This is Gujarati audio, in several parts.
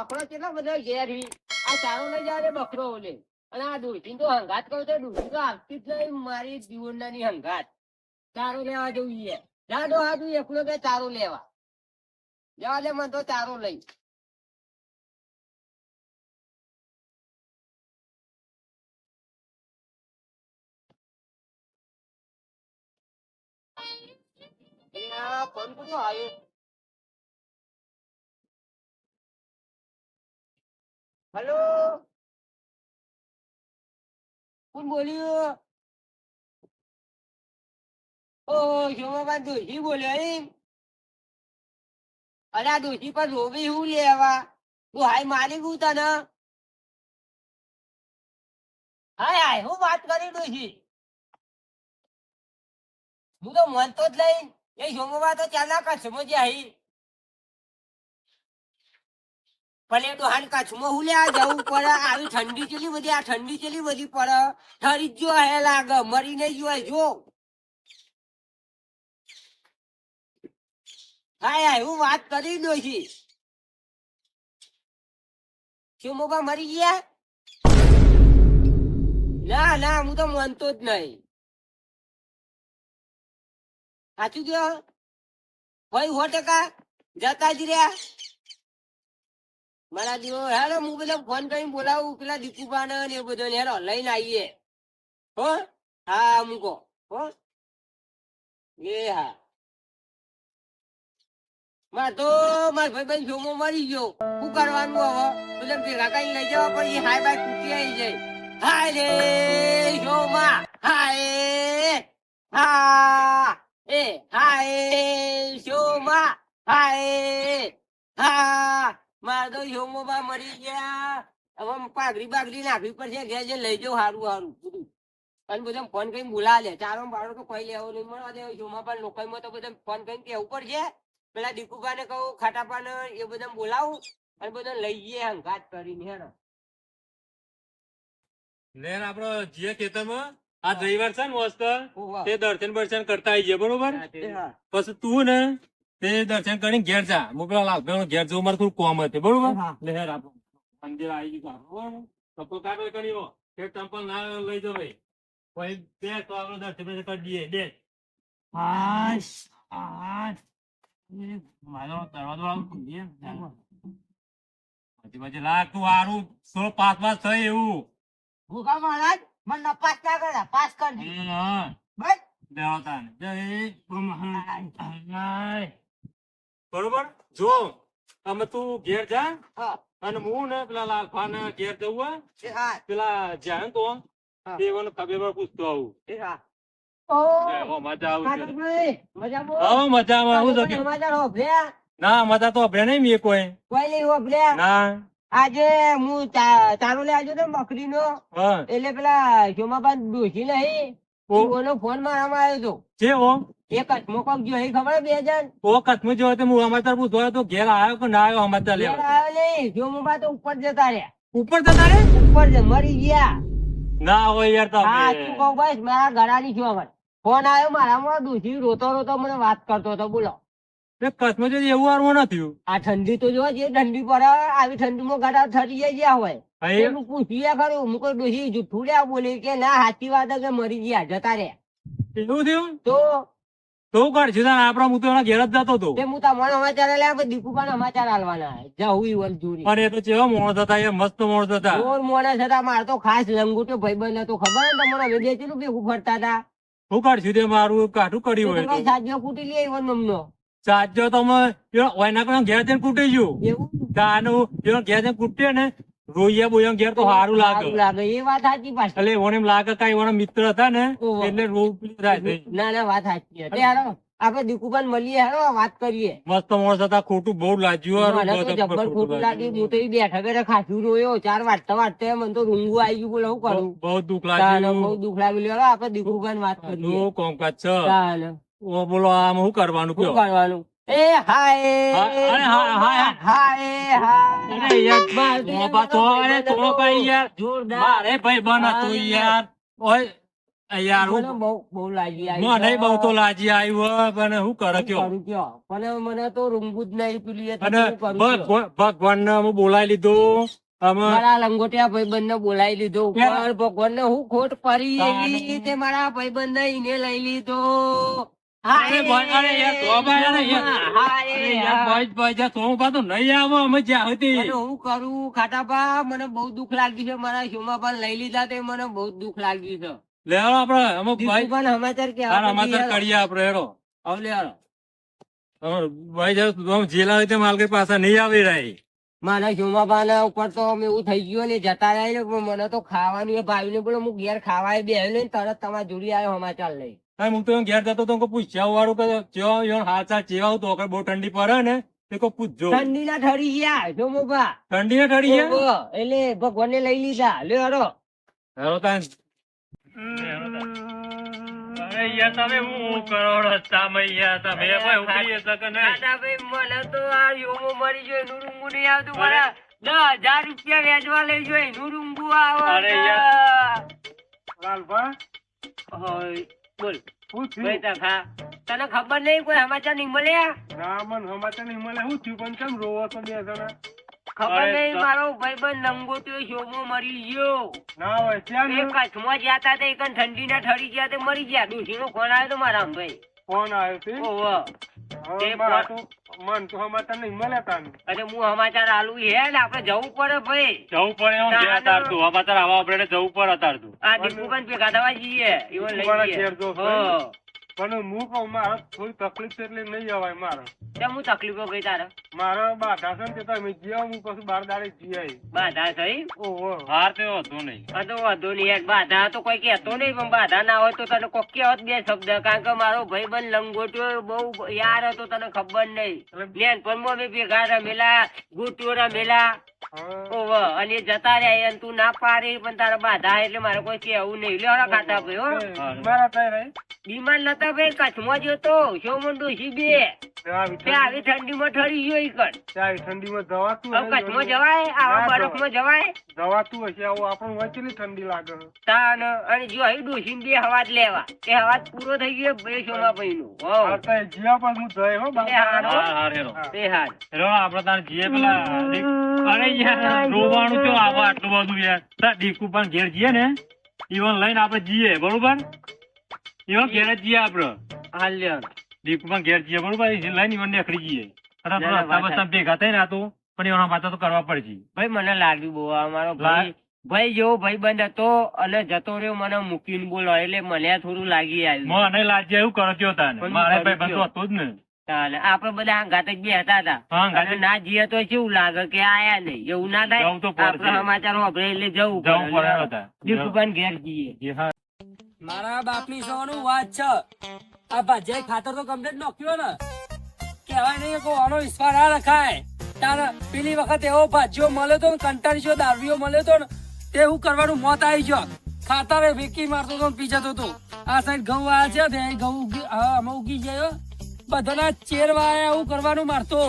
બકરો કેટલા બધા ઘેર હી આ ચારો લઈ જાય બકરો ઓલે અને આ ડોશી તો હંગાત કહું તો ડોશી તો આવતી જ નહીં મારી જીવનની હંગાત ચારો લેવા જોઈએ જાડો હાડું એકલો કે ચારો લેવા જવા દે મને તો ચારો લઈ ફોન કતો આવ્યો હલો કોણ બોલ્યું ઓ શોભાબા દોશી બોલ્યો એમ અરે આ દોશી પર રોવી હું લેવા તું હાય મારી ગયું તને હાય હાય હું વાત કરી દોશી હું તો મનતો જ લઈ એ શોભાબા તો ચાલા કચ્છમાં જાય ભલે તો હાલ કચ્છમાં હું લ્યા જવું પડે આવી ઠંડી ચેલી બધી આ ઠંડી ચેલી બધી પડે ઠરી જ જો હે લાગે મરી નહીં જોય જો હાય હાય હું વાત કરી દોશી શોભાબા મરી ગયા ના ના હું તો માનતો જ નહીં સાચું કયો ભાઈ 100% જતા જ રહ્યા મારા દીવો હેલો હું પેલા ફોન કરીને બોલાવું પેલા દીકુબા ને એ બધો હેલો લઈને આવીએ હો હા મૂકો હો એ હા તો માર ભાઈ જોમો મરી ગયો શું કરવાનું હવે બધા ભેગા કઈ લઈ જવા પછી હાય બાય તૂટી આવી જાય હાય રે જોમા હાય હા એ હાય જોમા હાય હા મારે તો જોમોબા મરી ગયા હવે પાઘડી બાઘડી નાખવી પડશે ઘેર જે લઈ જાવ સારું સારું બધું અને બધા ફોન કરીને બોલા લે ચારો બારો તો કઈ લેવો નહીં મળવા દે જોમા પણ લોકોમાં તો બધા ફોન કરીને કહેવું પડશે પેલા દીકુબા ને કહું ખાટાપા ને એ બધા બોલાવું અને બધા લઈ જઈએ હંગાત કરીને હેડો લેર આપડે જે ખેતરમાં આજ રવિવાર છે ને મસ્ત તે દર્શન બર્શન કરતા આવી જાય બરોબર પછી તું ને તે દર્શન કરીને ઘેર જા હું પેલા લાલભાઈ ઘેર જવું મારે થોડું કોમ હતું બરોબર લેર આપડે મંદિર આવી ગયું બરોબર ચપ્પલ કાઢો કર્યો તે ચંપલ ના લઈ જાવ ભાઈ બે તો આપડે દર્શન બર્શન કરી દઈએ બે મારો દરવાજો પછી લાગ તું હારું 5 થાય એવું ભૂખા મહારાજ મને નપાસ ના કરે પાસ કરી બસ બરોબર જો અમે તું ઘેર જા અને હું ને પેલા લાલફા ને ઘેર જવું પેલા જ્યાં તો તેઓને ખબર પૂછતો આવું ના મજા તો અભ્યા નહીં મેં કોઈ ના આજે હું ચારો લે આજો ને બકરી નો એટલે પેલા જોમાબા ડોશી નહીં ઓનો ફોન મારામાં આવ્યો હતો છે ઓમ એ કચ્છમાં કોક જો ખબર 2 જણ ઓ કચ્છમાં જો હું સમાચાર પૂછતો તો ઘેર આવ્યો કે ના આવ્યો સમાચાર લેવા આવ્યો નહીં જોમાબા તો ઉપર જતા રહ્યા ઉપર જતા રે ઉપર મરી ગયા ના હોય યાર તો હા તું કહું બસ મારા ઘરાની છું અમારે ફોન આવ્યો મારામાં ડોશી રોતો રોતો મને વાત કરતો હતો બોલો કચ્છમાં જો એવું હારવું નથી આ ઠંડી તો જો જે ઠંડી પડે આવી ઠંડીમાં ગાડા ઠરી ગયા હોય એનું પૂછ્યા ખરું હું કોઈ ડોશી જૂઠું લ્યા બોલી કે ના સાચી વાત કે મરી ગયા જતા રે એવું થયું તો કરશે આપડા હું તો એના ઘેર જ જતો હતો હું તમારા સમાચાર લ્યા દીકુબા સમાચાર હાલવાના જવું વલ જોડી અરે તો કેવા મોણસ હતા એ મસ્ત મોણસ હતા મોણસ હતા મારે તો ખાસ લંગોટો ભાઈબંધ હતો ખબર ને તમારા વિદેશી ભેગું ફરતા હતા શું કરશું તે મારું કાઠું કર્યું હોય સાજો કૂટી લે એવો નમનો સાજો તમે ઘેર જઈને કૂટી ગયું તાનું ઘેર જઈને કૂટે ને રોયા બોયા ઘેર તો સારું લાગે એ વાત સાચી પાછી એટલે ઓને એમ લાગે કઈ ઓના મિત્ર હતા ને એટલે ના ના વાત સાચી હતી હારો આપડે દીકુબાન મળીએ હારો વાત કરીએ મસ્ત માણસ હતા ખોટું બહુ લાગ્યું જબર ખોટું લાગ્યું હું તો બેઠા બેઠા ખાસું રોયો 4 વાટતા વાટતા મને તો રૂંગું આવી ગયું બોલે શું કરું બહુ દુઃખ લાગ્યું બહુ દુઃખ લાગ્યું આપડે દીકુબાન વાત કરીએ કોમકાજ છે બોલો આમ શું કરવાનું શું કરવાનું એ હાય હાય ભાઈ બન હતું યાર યાર મને બહુ લાગી આવી મને છે. બહુ તો લાજી આવ્યું પણ શું કરે કયો કરું કયો? પણ મને તો રૂંગું જ નહીં પેલી એ અને થતું કરું કયો? ભગવાન ને હું બોલાવી લીધું અમે મારા લંગોટિયા ભાઈબંધ ને બોલાવી લીધો ઉપર ભગવાન ને હું ખોટ પડી એવી તે મારા ભાઈબંધ ને એને લઈ લીધો. અરે ભાઈ, અરે યાર, તોબા યાર, યાર. અરે યાર, ભાઈ, જા સોમભા તો નહીં આવો અમે જ્યાં હતી. અને હું કરું ખાટાપા, મને બહુ દુઃખ લાગ્યું છે. મારા સોમાપા લઈ લીધા તે મને બહુ દુઃખ લાગ્યું છે. લે હાલો આપણે અમે ભાઈ દીકુભાઈ સમાચાર કે તારા સમાચાર કરીએ આપણે હેરો. આવ લે હાલો. હવે ભાઈ જાવ તું જેલા હોય તે માલકી પાછા નહીં આવી રહી. મારા સોમાપા ઉપર તો અમે એવું થઈ ગયું ને જતા રહ્યા ને, પણ મને તો ખાવાનું એ ભાઈ ને બોલો હું ઘેર ખાવાય બે ને તરત તમારા જોડી આવ્યો સમાચાર લઈ. હા, હું તો એમ ઘેર જતો તો પૂછ્યા વાળું કે ચેવા યો હાચા ચેવા તો આગળ બહુ ઠંડી પડે ને તે કો પૂછજો. ઠંડી ના ઠરી ગયા સોમાપા. ઠંડી ને ઠરી ગયા ઓહો, એટલે ભગવાન ને લઈ લીધા. લે હાલો. હેરો તાન. અરે યાર તમે હું કરો રસ્તામાં યાર તમે કોઈ ઉકળી શકે નહીં. ખાટાભાઈ, મને તો આ યોમો મરી ગયો એનું રૂંગું નહીં આવતું. મારા 10,000 રૂપિયા વેચવા લઈ ગયો એનું રૂંગું આવે. અરે યાર. લાલભા હોય, બોલ શું થયું? ભાઈ તખા, તને ખબર નહીં કોઈ સમાચાર નહીં મળ્યા? ના મને સમાચાર નહીં મળે. શું થયું? પણ કેમ રોવો છો બે જણા? ખબર અરે નહીં, તો- મારો ભાઈબંધ લંગોટીયો શોમો મરી ગયો. ના હોય ત્યાં એ કચ્છમાં ગયા તા તે એકન ઠંડીના ઠરી ગયા તે મરી ગયા. ડોશીનો ફોન આવ્યો તો મારા ભાઈ. ફોન આવ્યો છે. ઓહો. હવે તે મારા ફોન- મન તો સમાચાર નહીં મળે તાને. અરે હું સમાચાર આલુ હે ને, આપણે જવું પડે ભાઈ. જવું પડે એમ ઘેર અતારતું. સમાચાર આવા આપણે જવું પડે અતારતું. આ દીપુભાઈ ભેગા થવા જઈએ. એવો લઈ દીપુભાઈના જઈએ. ઘેર જો હો. પણ હું કહું મારે થોડી તકલીફ છે એટલે નહીં જવાય મારે. કેમ હું તકલીફો ગઈ તારે? મારે બાધા છે ને તે તમે જીવા હું પછી 12 દાડે જીવાય. બાધા થઈ? ઓહો હાર તો હતું નહીં. આ તો વાંધો નહીં યાર, બાધા તો કોઈ કહેતો નહીં, પણ બાધા ના હોય તો તને કોક કહેવત બે શબ્દ. કારણ કે મારો ભાઈબંધ લંગોટિયો બહુ યાર હતો, તને ખબર નહીં. નાનપણમાં અમે ભેગા રમેલા, ગોટીઓ રમેલા. હા. ઓહો, અને જતા રહ્યા અને તું ના પાડી, પણ તારા બાધા એટલે મારે કોઈ કહેવું નહીં. લ્યો ખાતા ભાઈ હો. મારા થાય રહી. બીમાર નતા ભાઈ, કચ્છમાં જ હતો સોમન ડોશી બે. તે આવી ઠંડીમાં ઠરી ગયો ઈ કણ. ત્યાં ઠંડીમાં જવાતું હવે કચ્છમાં જવાય? આવા ના બરફમાં જવાય? જવાતું હશે. આવું આપણને વચ્ચેની ઠંડી લાગે. તાન અને જો અહીં ડોશી બે હવાજ લેવા, એ હવાજ પૂરો થઈ ગયો બે સોમાભાઈ નું. હા, તો એ જીવા પર હું જઈ હો બાર. એ હારો. હાર હેરો. તે હાલ. હેરો આપણે તાર જીએ પેલા અરે યાર રોવાનું તો આવો આટલું બધું યાર. તાર દીકુ પણ ઘેર જઈએ ને ઈવન લઈને આપણે જઈએ બરોબર. ઈવન ઘેર જ જઈએ આપણે. હાલ લ્યો. દીકુ પણ ઘેર જઈએ બરોબર. ઈ લઈને ઈવન નીકળી જઈએ. ના, ના, રસ્તા બસ્તા ભેગા થઈને આ તો પણ એના માથે તો કરવા પડશે. ભાઈ મને લાગ્યું બહુ આ મારો ભાઈ ભાઈ જેવો ભાઈબંધ હતો અને જતો રહ્યો મને મૂકીને બોલો, એટલે મને થોડું લાગી આવ્યું. મને લાજે એવું કરો છો તાને. પણ મારે કરું ભાઈ બંધો હતો જ ને. તાને આપડે બધા ગાતે જ બે હતા તા. હા, ગાતે. અને ના જઈએ તો કેવું લાગે કે આયા નહીં, એવું ના થાય. જવું તો પડશે. આપડે સમાચાર વાપરે એટલે જવું જવું પડે પડે. બધા. દીપુભાઈ ઘેર જઈએ. જી હા. મારા બાપની સવાનું વાત છે. આ ભાજ્યા ખાતર તો કમ્પ્લીટ નાખ્યો ને, કહેવાય નહીં કે આનો વિશ્વાસ ના રખાય. તારે પેલી વખત એવો ભાજ્યો મળ્યો તો ને, કંટાળીયો દારૂડિયો મળ્યો તો ને, તે હું કરવાનું મોત આવી ગયો. ખાતરે વેકી મારતો તો ને પી જતો તો. આ સાઈડ ઘઉં આવ્યા છે તે ઘઉં ઉગી, હા આમાં ઉગી ગયો. બધાના ચેરવા આયા એવું કરવાનું મારતો.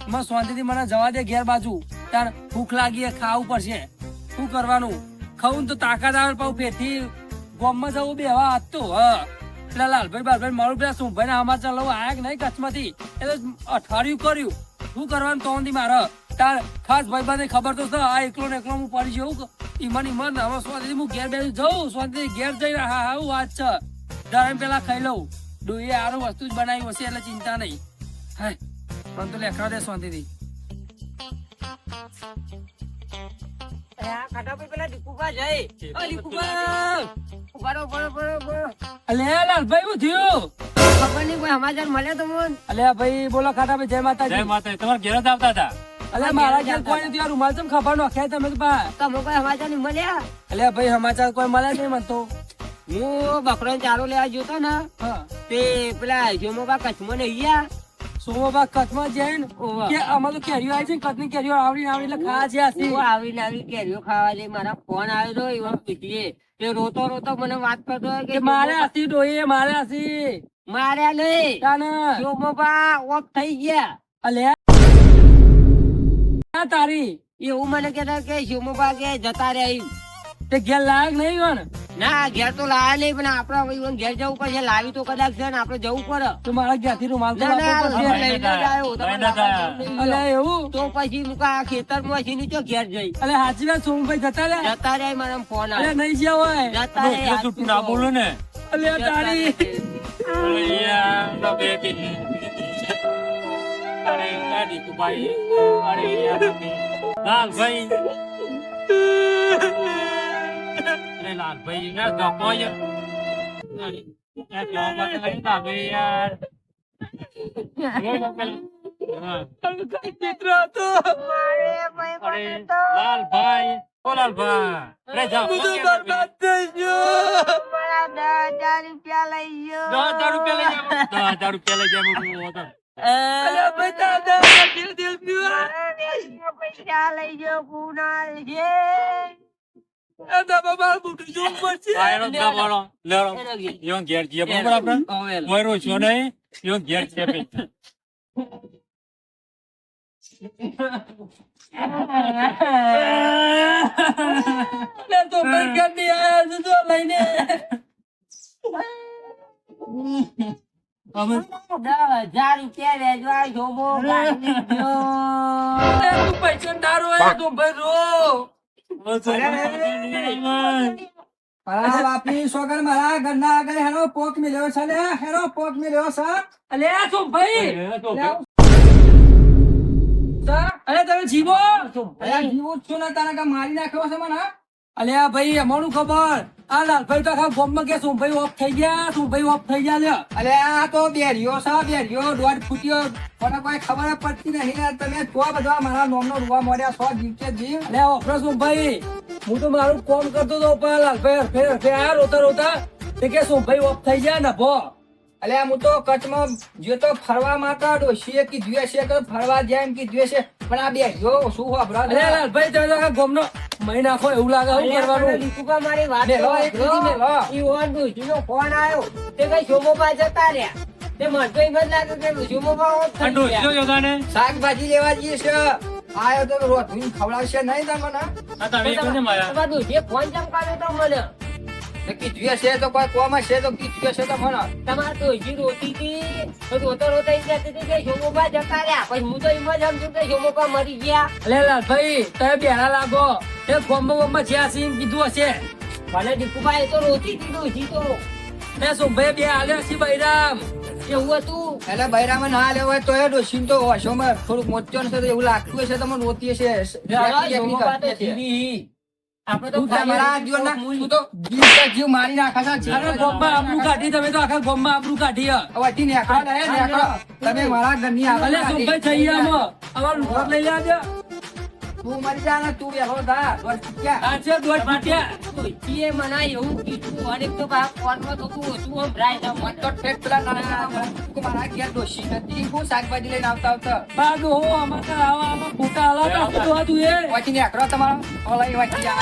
મને શાંતિથી મને જવા દે ઘેર બાજુ. તાર ભૂખ લાગી ખાવું પડશે. શું કરવાનું? ખાવું તો તાકાત આવે પાછું પેટથી ગોમમાં જવું બેવા હાથતો. હા પેલા લાલભાઈ બાલભાઈ મારું પેલા સુભાઈ ના સમાચાર લઉં આયા કે નહીં કચ્છમાંથી, એ તો અઠવાડિયું કર્યું. શું કરવાનું તો ઊંધી મારે તાર ખાસ ભાઈ બાને ખબર તો છે. આ એકલો ને એકલો હું પડી જવું ઈમન ઈમન. હવે શાંતિથી હું ઘેર બેસી જઉં, શાંતિથી ઘેર જઈને હા હા વાત છે ધરાઈને પેલા ખાઈ લઉં. ડોઈએ આરું વસ્તુ જ બનાવી હશે એટલે ચિંતા નહીં. હાય મને તો લેખા દે શાંતિથી. એ આ ખાટાભાઈ પેલા દીપુભાઈ જઈ. ઓ દીપુભાઈ! ઉભા રહો, ઉભા રહો, ઉભા રહો, ઉભા રહો. અલ્યા લાલભાઈ શું થયું? ખબર નહીં કોઈ સમાચાર મળ્યા તો મને. અલ્યા ભાઈ બોલો ખાટાભાઈ જય જય માતાજી. માતા. તમારે ઘેર જ આવતા હતા. અલ્યા મારા ઘેર કોઈ નથી. આ રૂમાલ ચમ ખબર નાખ્યા તમે તો પા. તમે કોઈ સમાચાર નહીં મળ્યા? અલ્યા ભાઈ સમાચાર કોઈ મળે નહીં મને તો. હું બકરો ચારો લેવા જોતો ને, હા તે પેલા જોમોબા કચ્છમાં નહીં ગયા. સોમોબા કચ્છમાં જઈને ઓવા. કે આમાં તો કેરીઓ આવી છે ને, કચ્છની કેરીઓ આવડી આવડી એટલે ખાવા છે આસી. હું આવીને આવી કેરીઓ ખાવા જઈ, મારા ફોન આવ્યો એવા પીટીએ. તે રોતો રોતો મને વાત કરતો હોય કે મારે આસી ડોહી મારે આસી. માર્યા નહીં, તાને જોમોબા ઓફ થઈ ગયા. અલ્યા આ તારી એવું મને કહેતા કે જોમોબા કે જતા રહ્યા એમ. તે ઘેર લાયક નહીં હોય ને ના ઘેર તો લાયા નહીં પણ આપડે હવે ઈવન ઘેર જવું પડશે લાવી તો કદાચ છે ને આપડે જવું પડે તો મારા ઘેરથી રૂમાલ તો ના, ના, લાવવો પડશે. લઈને જ આવ્યો. તમે લાવવા નહીં અલે જાઓ. એવું તો પછી મુકા ખેતરમાં છે ને ચો ઘેર જઈ અલે હાચી વાત સોમભાઈ જતા રે જતા રહ્યા મારા ફોન અલે આવ્યો નહીં જ્યાં હોય જતા રહ્યા એટલે તું ના બોલો ને અલે તારી અરે યાર, તો બે કે- અરે યાર, દીકુભાઈ. અરે યાર, તમે. લાલભાઈ. અરે લાલભાઈ, યાર, ધક્કો છે. અરે, યાર, જવા માટે લઈને આવે યાર. હા. ચિત્ર હતો અરે, લાલભાઈ. ઓ લાલભાઈ. અરે, જાઓ. હું તો બરબાદ થઈ ગયો મારા 10,000 રૂપિયા લઈ ગયો 10,000 રૂપિયા લઈ જાઓ. 10,000 રૂપિયા લઈ જાઓ. હું હતો. અલે ભાઈ દાદા દિલ પીવા પૈસા લઈ ગયો કુનાલ છે એ દબા બાર બુટી જોવું પડશે આ એનો દબાણો. લેવડો. ઈવન ઘેર જઈએ બરોબર આપણે? કોઈ રોજો નહીં. ઈવન ઘેર છે ભાઈ. લે તો ભાઈ ગાડી આયા છે તો લઈને અમે 10,000 રૂપિયા વેચવા જોબો કાઢી દીધો. લે તું પૈસા દારો આયા તો ભાઈ રો મારા બાપની છોકર મારા ઘરના આગળ હેરો પોક મિલ્યો છે ને હેરો પોક મિલ્યો છે અલે આ તો ભાઈ અલે તમે જીવો અરે જીવું જ છું ને તારા કા મારી નાખ્યો છે મને અલે આ ભાઈ અમારું ખબર આ લાલભાઈ તો આખા ગામમાં કે શું ભાઈ ઓફ થઈ ગયા લે અરે આ તો બેરિયો છે બેરિયો દોઢ ફૂટ્યો મને કોઈ ખબર જ પડતી નહીં ને તમે તો બધા મારા નોમનો રૂવા મોડ્યા છો જીવ કે જીવ અલે ઓફરો શું ભાઈ હું તો મારું કોમ કરતો તો પણ લાલભાઈ હરફે આયા રોતા તે કે શું ભાઈ ઓફ થઈ ગયા ને ભો અલે હું તો કચ્છમાં જો તો ફરવા માટે ડોશીએ કીધું છે કે ફરવા જાય એમ કીધું છે પણ આ બેરિયો શું વાપરા અલે લાલભાઈ તમે તો આખા ગામનો મહી નાખો એવું લાગે શું કરવાનું દીકુકા મારી વાત મેલો, તો એક દીધી મેલો. ઈ ઓન ડોશીનો ફોન આવ્યો તે કઈ શોભોબા જતા રહ્યા તે મને તો એમ જ લાગે કે શોભોબા ઓફ આ થઈ ડોશીઓ ગયા. જોતાને? શાકભાજી લેવા જઈએ છે આયો તો રોટલી ખવડાવશે નહીં તમને આ તમે કોને માર્યા? તમારા ડોશીએ ફોન ચમ કર્યો તો મને તો કીધું છે તો કોઈ કોમ છે તો કીધું છે તો મને તમારા ડોશી રોતી હતી તો રોતા એમ કહેતી હતી કે શોભોબા જતા રહ્યા પછી હું તો એમ જ સમજુ કે શોભોબા મરી ગયા અલે લાલભાઈ તમે બેડા લાગો એ ગામમાં જ્યાં છે એમ કીધું હશે ભલે દીકુભાઈ તો રોતી હતી ડોશી તો એ શું ભાઈ બે હાલે હશે બૈરામ એવું હતું એટલે બૈરામાં ના લેવો હોય તો એ ડોશીને તો હોશોમાં થોડુંક મોટો છે તો એવું લાગતું હશે તમને રોતી હશે શોભોબા તો જીવી. આપણે તો મારા જીવનના તું તો જીવ કે જીવ મારી નાખા છે અરે ગામમાં આબરૂ કાઢી તમે તો આખા ગામમાં આબરૂ કાઢી હે. વટી નેકળો ને નેકળો તમે મારા ઘરની આગળ અલે શું ભાઈ થઈ ગયા અમારું ઘર લઈ લેજો તું મરી જા ને તું બેહો થા બસ ક્યાં આ છે દોઢ ફૂટ્યા ડોશીએ મને એવું કીધું અને તો બા ફોનમાં તો તું ઓછું સંભળાય છે મને. તો ઠેક પેલા નાના મારા ઘેર ડોશી નથી હું શાકભાજી લઈને આવતા બાજુ હો આમાં ખોટા હલાતા તું એ વટી નેકળો તમારો ઓલાઈ વટી જા